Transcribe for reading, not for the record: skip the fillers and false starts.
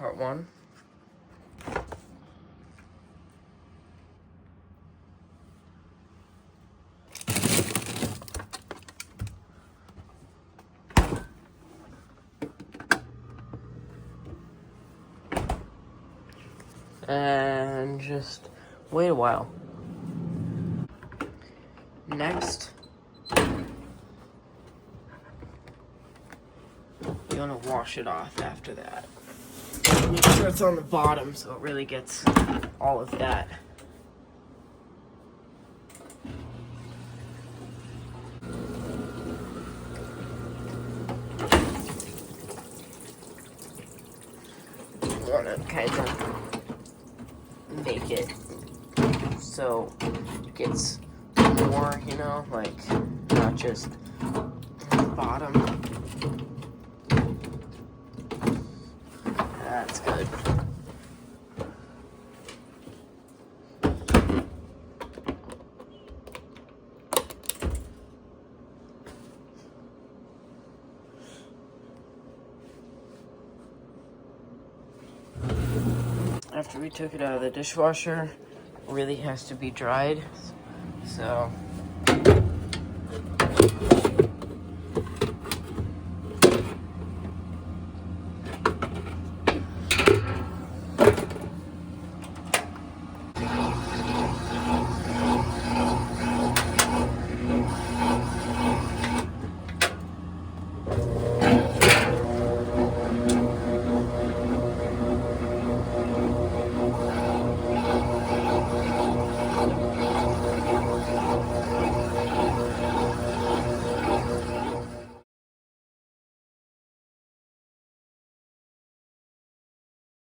part one. And just wait a while. Next, you want to wash it off after that. Make sure it's on the bottom so it really gets all of that. You want to kind of make it so it gets more, you know, like not just on the bottom. That's good. After we took it out of the dishwasher, it really has to be dried. So